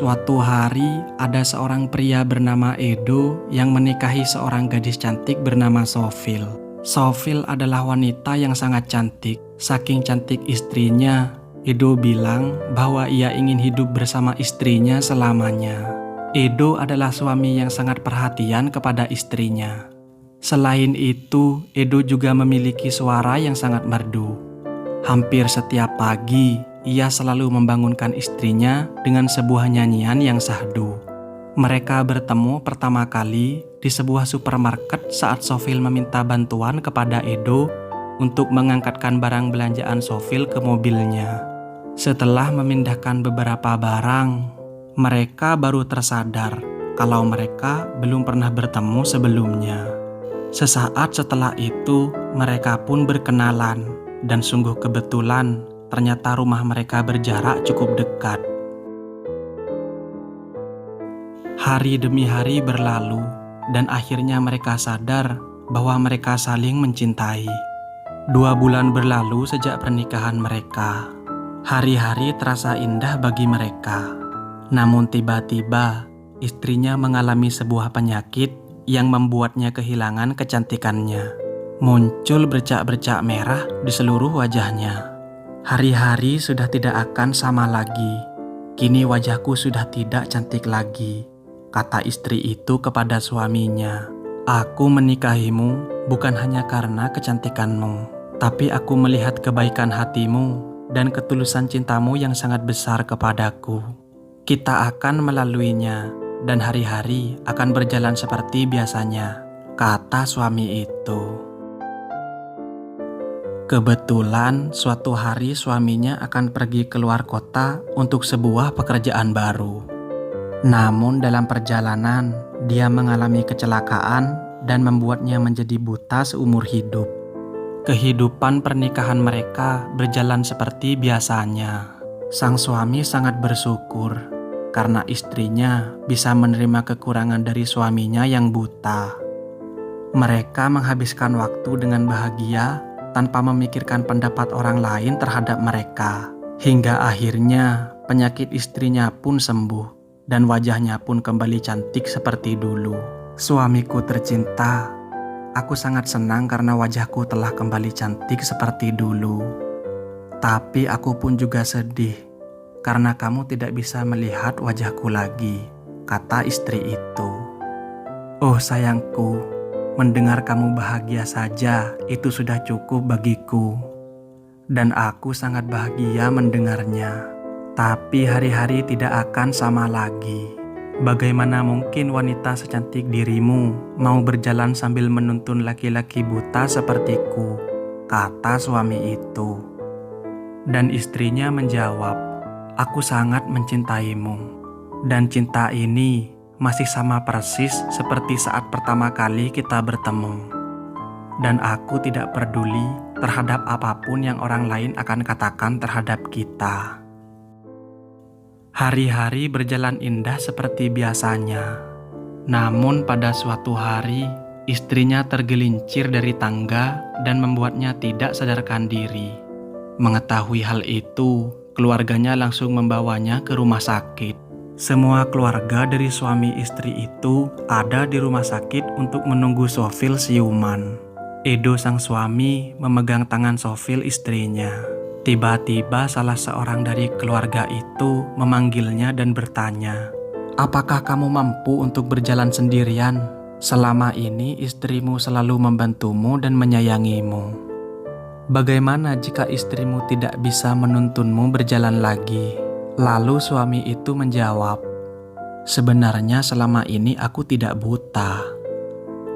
Suatu hari, ada seorang pria bernama Edo yang menikahi seorang gadis cantik bernama Sofil. Sofil adalah wanita yang sangat cantik. Saking cantik istrinya, Edo bilang bahwa ia ingin hidup bersama istrinya selamanya. Edo adalah suami yang sangat perhatian kepada istrinya. Selain itu, Edo juga memiliki suara yang sangat merdu. Hampir setiap pagi, ia selalu membangunkan istrinya dengan sebuah nyanyian yang syahdu. Mereka bertemu pertama kali di sebuah supermarket saat Sofil meminta bantuan kepada Edo untuk mengangkatkan barang belanjaan Sofil ke mobilnya. Setelah memindahkan beberapa barang, mereka baru tersadar kalau mereka belum pernah bertemu sebelumnya. Sesaat setelah itu, mereka pun berkenalan dan sungguh kebetulan ternyata rumah mereka berjarak cukup dekat. Hari demi hari berlalu, dan akhirnya mereka sadar bahwa mereka saling mencintai. 2 bulan berlalu sejak pernikahan mereka. Hari-hari terasa indah bagi mereka. Namun tiba-tiba, istrinya mengalami sebuah penyakit yang membuatnya kehilangan kecantikannya. Muncul bercak-bercak merah di seluruh wajahnya. Hari-hari sudah tidak akan sama lagi. Kini wajahku sudah tidak cantik lagi, kata istri itu kepada suaminya. Aku menikahimu bukan hanya karena kecantikanmu, tapi aku melihat kebaikan hatimu dan ketulusan cintamu yang sangat besar kepadaku. Kita akan melaluinya dan hari-hari akan berjalan seperti biasanya, kata suami itu. Kebetulan suatu hari suaminya akan pergi keluar kota untuk sebuah pekerjaan baru. Namun dalam perjalanan, dia mengalami kecelakaan dan membuatnya menjadi buta seumur hidup. Kehidupan pernikahan mereka berjalan seperti biasanya. Sang suami sangat bersyukur karena istrinya bisa menerima kekurangan dari suaminya yang buta. Mereka menghabiskan waktu dengan bahagia tanpa memikirkan pendapat orang lain terhadap mereka. Hingga akhirnya penyakit istrinya pun sembuh dan wajahnya pun kembali cantik seperti dulu. Suamiku tercinta, aku sangat senang karena wajahku telah kembali cantik seperti dulu. Tapi aku pun juga sedih karena kamu tidak bisa melihat wajahku lagi, kata istri itu. Oh sayangku, mendengar kamu bahagia saja itu sudah cukup bagiku. Dan aku sangat bahagia mendengarnya. Tapi hari-hari tidak akan sama lagi. Bagaimana mungkin wanita secantik dirimu mau berjalan sambil menuntun laki-laki buta sepertiku, kata suami itu. Dan istrinya menjawab, aku sangat mencintaimu. Dan cinta ini masih sama persis seperti saat pertama kali kita bertemu. Dan aku tidak peduli terhadap apapun yang orang lain akan katakan terhadap kita. Hari-hari berjalan indah seperti biasanya. Namun pada suatu hari, istrinya tergelincir dari tangga dan membuatnya tidak sadarkan diri. Mengetahui hal itu, keluarganya langsung membawanya ke rumah sakit. Semua keluarga dari suami istri itu ada di rumah sakit untuk menunggu Sofil siuman. Edo sang suami memegang tangan Sofil istrinya. Tiba-tiba salah seorang dari keluarga itu memanggilnya dan bertanya, apakah kamu mampu untuk berjalan sendirian? Selama ini istrimu selalu membantumu dan menyayangimu. Bagaimana jika istrimu tidak bisa menuntunmu berjalan lagi? Lalu suami itu menjawab, sebenarnya selama ini aku tidak buta.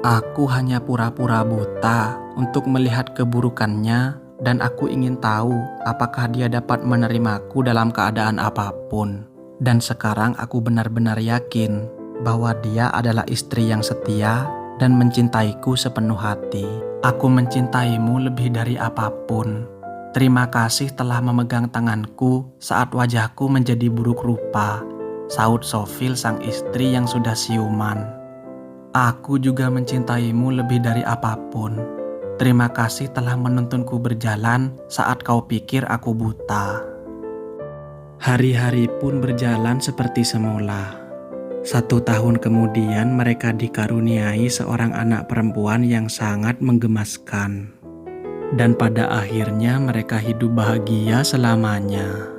Aku hanya pura-pura buta untuk melihat keburukannya dan aku ingin tahu apakah dia dapat menerimaku dalam keadaan apapun. Dan sekarang aku benar-benar yakin bahwa dia adalah istri yang setia dan mencintaiku sepenuh hati. Aku mencintaimu lebih dari apapun. Terima kasih telah memegang tanganku saat wajahku menjadi buruk rupa, saut Sofil sang istri yang sudah siuman. Aku juga mencintaimu lebih dari apapun. Terima kasih telah menuntunku berjalan saat kau pikir aku buta. Hari-hari pun berjalan seperti semula. 1 tahun kemudian mereka dikaruniai seorang anak perempuan yang sangat menggemaskan. Dan pada akhirnya mereka hidup bahagia selamanya.